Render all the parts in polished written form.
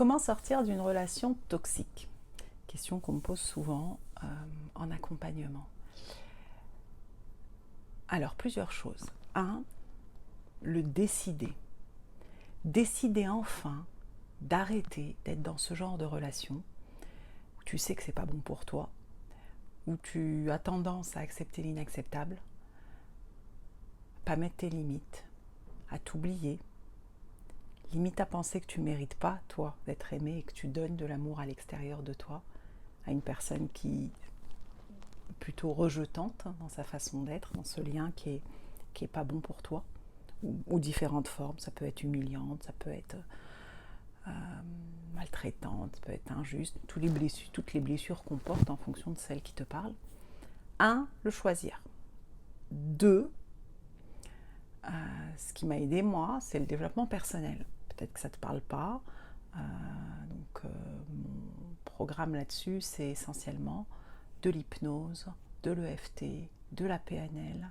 Comment sortir d'une relation toxique? Question qu'on me pose souvent en accompagnement. Alors, plusieurs choses. Un, le décider. Décider enfin d'arrêter d'être dans ce genre de relation où tu sais que c'est pas bon pour toi, où tu as tendance à accepter l'inacceptable, pas mettre tes limites, à t'oublier, limite à penser que tu ne mérites pas, toi, d'être aimé et que tu donnes de l'amour à l'extérieur de toi à une personne qui est plutôt rejetante dans sa façon d'être, dans ce lien qui est pas bon pour toi, ou différentes formes. Ça peut être humiliante, ça peut être maltraitante, ça peut être injuste, toutes les blessures qu'on porte en fonction de celle qui te parle. Un, le choisir. Deux, ce qui m'a aidé moi, c'est le développement personnel. Peut-être que ça ne te parle pas. Mon programme là-dessus, c'est essentiellement de l'hypnose, de l'EFT, de la PNL,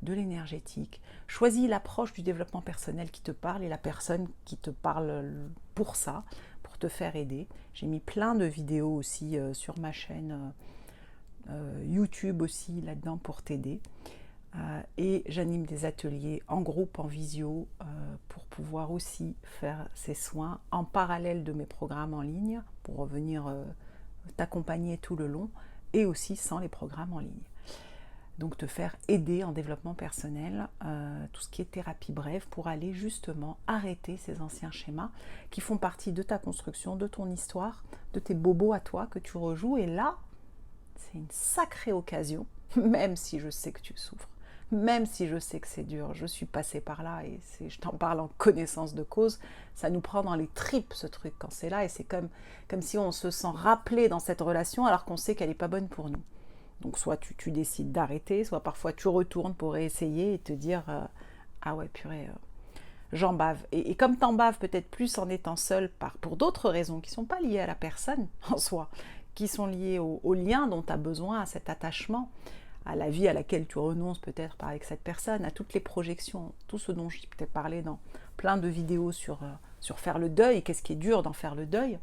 de l'énergétique. Choisis l'approche du développement personnel qui te parle et la personne qui te parle pour ça, pour te faire aider. J'ai mis plein de vidéos aussi sur ma chaîne YouTube aussi là-dedans pour t'aider. Et j'anime des ateliers en groupe, en visio, pour pouvoir aussi faire ces soins en parallèle de mes programmes en ligne, pour venir t'accompagner tout le long, et aussi sans les programmes en ligne. Donc te faire aider en développement personnel, tout ce qui est thérapie brève, pour aller justement arrêter ces anciens schémas qui font partie de ta construction, de ton histoire, de tes bobos à toi que tu rejoues. Et là, c'est une sacrée occasion, même si je sais que tu souffres, même si je sais que c'est dur, je suis passée par là et je t'en parle en connaissance de cause, ça nous prend dans les tripes ce truc quand c'est là, et c'est comme si on se sent rappelé dans cette relation alors qu'on sait qu'elle n'est pas bonne pour nous. Donc soit tu décides d'arrêter, soit parfois tu retournes pour réessayer et te dire ah ouais purée, j'en bave. Et comme t'en baves peut-être plus en étant seul pour d'autres raisons qui ne sont pas liées à la personne en soi, qui sont liées au lien dont tu as besoin, à cet attachement, à la vie à laquelle tu renonces peut-être avec cette personne, à toutes les projections, tout ce dont je t'ai parlé dans plein de vidéos sur faire le deuil, qu'est-ce qui est dur d'en faire le deuil,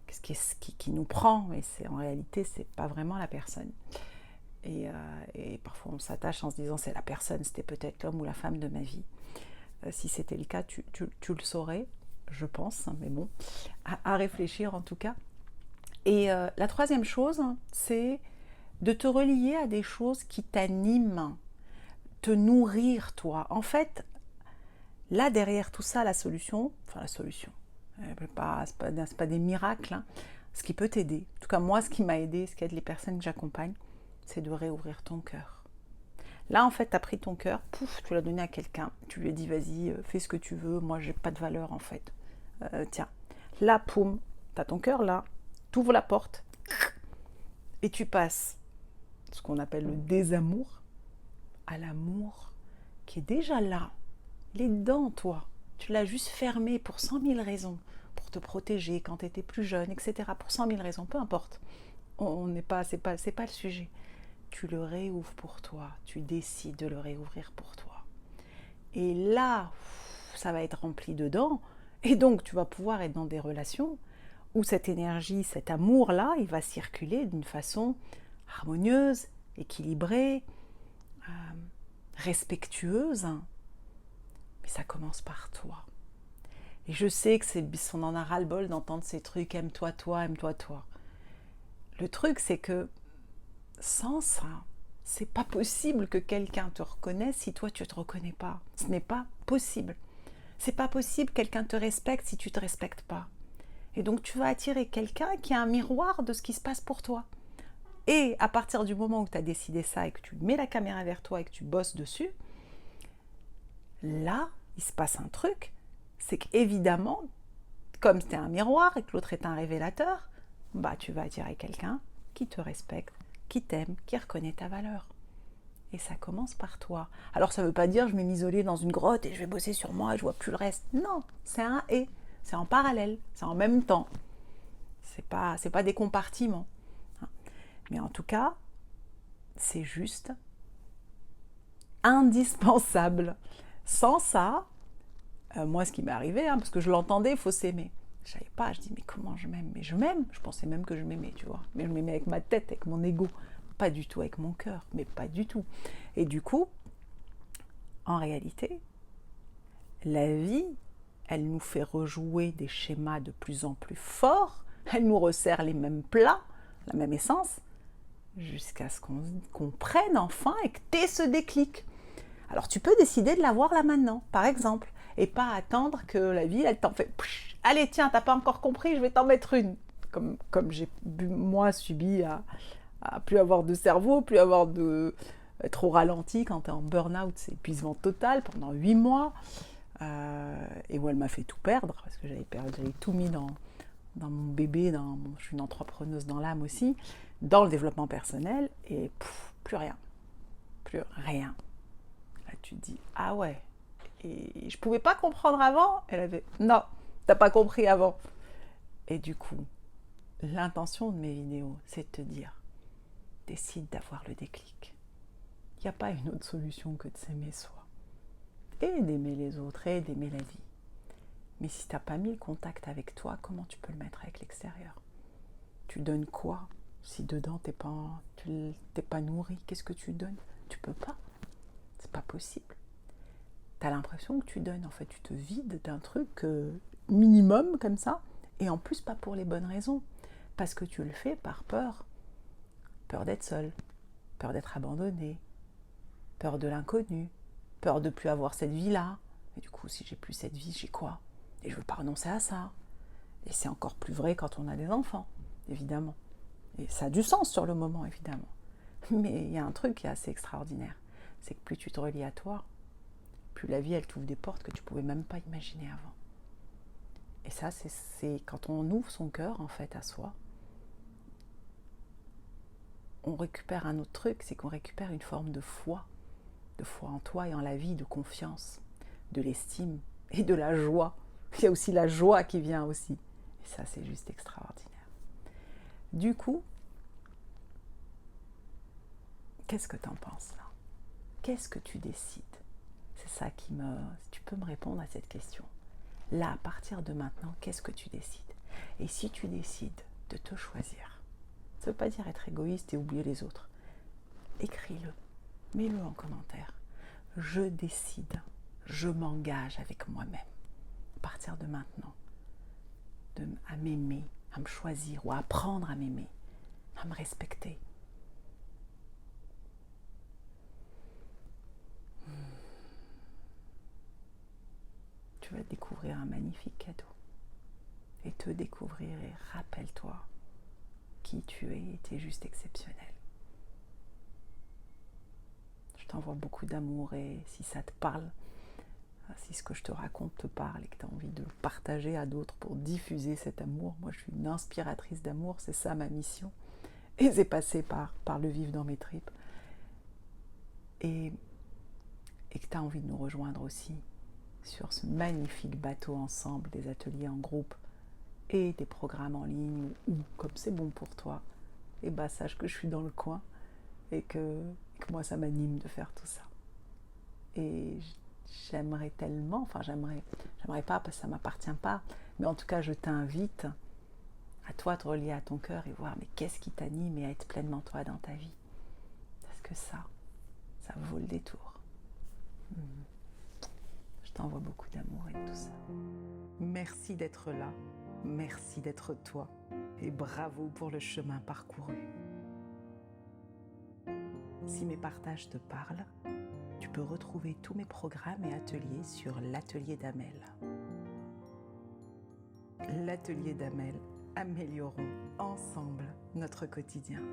qu'est-ce qui nous prend, mais en réalité c'est pas vraiment la personne. Et parfois on s'attache en se disant c'est la personne, c'était peut-être l'homme ou la femme de ma vie. Si c'était le cas, tu le saurais, je pense, mais bon, à réfléchir en tout cas. Et la troisième chose, c'est de te relier à des choses qui t'animent, te nourrir toi. En fait, là derrière tout ça, la solution, c'est pas des miracles, hein. Ce qui peut t'aider, en tout cas moi ce qui m'a aidé, ce qui aide les personnes que j'accompagne, c'est de réouvrir ton cœur. Là en fait tu as pris ton cœur, pouf, tu l'as donné à quelqu'un, tu lui as dit vas-y, fais ce que tu veux, moi j'ai pas de valeur en fait. Tiens, là poum, tu as ton cœur là, tu ouvres la porte et tu passes ce qu'on appelle le désamour à l'amour qui est déjà là. Il est dedans toi. Tu l'as juste fermé pour 100 000 raisons, pour te protéger quand tu étais plus jeune, etc. Pour 100 000 raisons, peu importe. C'est pas le sujet. Tu le réouvres pour toi. Tu décides de le réouvrir pour toi. Et là, ça va être rempli dedans. Et donc, tu vas pouvoir être dans des relations où cette énergie, cet amour-là, il va circuler d'une façon harmonieuse, équilibrée, respectueuse. Mais ça commence par toi. Et je sais que on en a ras-le-bol d'entendre ces trucs, aime-toi toi, aime-toi toi. Le truc, c'est que sans ça, c'est pas possible que quelqu'un te reconnaisse si toi tu te reconnais pas. Ce n'est pas possible. C'est pas possible que quelqu'un te respecte si tu te respectes pas. Et donc tu vas attirer quelqu'un qui a un miroir de ce qui se passe pour toi. Et à partir du moment où tu as décidé ça et que tu mets la caméra vers toi et que tu bosses dessus, là, il se passe un truc, c'est qu'évidemment, comme tu es un miroir et que l'autre est un révélateur, bah tu vas attirer quelqu'un qui te respecte, qui t'aime, qui reconnaît ta valeur. Et ça commence par toi. Alors ça ne veut pas dire je vais m'isoler dans une grotte et je vais bosser sur moi et je vois plus le reste. Non, c'est un et, c'est en parallèle, c'est en même temps. C'est pas des compartiments. Mais en tout cas, c'est juste indispensable. Sans ça, moi ce qui m'est arrivé, parce que je l'entendais, il faut s'aimer. Je savais pas, je dis mais comment je m'aime? Mais je m'aime, je pensais même que je m'aimais, tu vois. Mais je m'aimais avec ma tête, avec mon ego, pas du tout avec mon cœur, mais pas du tout. Et du coup, en réalité, la vie, elle nous fait rejouer des schémas de plus en plus forts, elle nous resserre les mêmes plats, la même essence, jusqu'à ce qu'on comprenne enfin et que tu aies ce déclic. Alors tu peux décider de l'avoir là maintenant, par exemple, et pas attendre que la vie, elle t'en fait « Allez, tiens, t'as pas encore compris, je vais t'en mettre une !» Comme j'ai, moi, subi à plus avoir de cerveau, plus avoir de... être au ralenti quand t'es en burn-out, c'est épuisement total pendant 8 mois. Et où elle m'a fait tout perdre, parce que j'avais tout mis dans mon bébé, je suis une entrepreneuse dans l'âme aussi, dans le développement personnel, et plus rien. Plus rien. Là, tu te dis, ah ouais. Et je pouvais pas comprendre avant. Elle avait, non, t'as pas compris avant. Et du coup, l'intention de mes vidéos, c'est de te dire, décide d'avoir le déclic. Il n'y a pas une autre solution que de s'aimer soi. Et d'aimer les autres, et d'aimer la vie. Mais si tu n'as pas mis le contact avec toi, comment tu peux le mettre avec l'extérieur? Tu donnes quoi si dedans tu n'es pas nourri? Qu'est-ce que tu donnes? Tu peux pas. C'est pas possible. Tu as l'impression que tu donnes, en fait, tu te vides d'un truc minimum comme ça, et en plus pas pour les bonnes raisons. Parce que tu le fais par peur. Peur d'être seul, peur d'être abandonné, peur de l'inconnu, peur de plus avoir cette vie-là. Et du coup, si j'ai plus cette vie, j'ai quoi? Et je veux pas renoncer à ça. Et c'est encore plus vrai quand on a des enfants, évidemment. Et ça a du sens sur le moment, évidemment. Mais il y a un truc qui est assez extraordinaire. C'est que plus tu te relies à toi, plus la vie, elle t'ouvre des portes que tu pouvais même pas imaginer avant. Et ça, c'est quand on ouvre son cœur, en fait, à soi, on récupère un autre truc, c'est qu'on récupère une forme de foi en toi et en la vie, de confiance, de l'estime et de la joie. Il y a aussi la joie qui vient aussi. Et ça, c'est juste extraordinaire. Du coup, qu'est-ce que tu en penses là? Qu'est-ce que tu décides? C'est ça qui me... Si tu peux me répondre à cette question. Là, à partir de maintenant, qu'est-ce que tu décides? Et si tu décides de te choisir, ça ne veut pas dire être égoïste et oublier les autres. Écris-le, mets-le en commentaire. Je décide, je m'engage avec moi-même, à partir de maintenant, à m'aimer, à me choisir ou à apprendre à m'aimer, à me respecter. Tu vas découvrir un magnifique cadeau. Et te découvrir et rappelle-toi qui tu es et tu es juste exceptionnel. Je t'envoie beaucoup d'amour et si ça te parle, si ce que je te raconte te parle et que tu as envie de le partager à d'autres pour diffuser cet amour, moi je suis une inspiratrice d'amour, c'est ça ma mission. Et c'est passé par le vivre dans mes tripes. Et que tu as envie de nous rejoindre aussi sur ce magnifique bateau ensemble, des ateliers en groupe et des programmes en ligne, ou comme c'est bon pour toi, et bah sache que je suis dans le coin et que moi ça m'anime de faire tout ça. Et j'aimerais tellement, enfin j'aimerais pas parce que ça m'appartient pas, mais en tout cas je t'invite à toi te relier à ton cœur et voir mais qu'est-ce qui t'anime et à être pleinement toi dans ta vie. Parce que ça vaut le détour. Je t'envoie beaucoup d'amour et tout ça. Merci d'être là, merci d'être toi et bravo pour le chemin parcouru. Si mes partages te parlent, tu peux retrouver tous mes programmes et ateliers sur l'atelier d'Amel. L'atelier d'Amel, améliorons ensemble notre quotidien.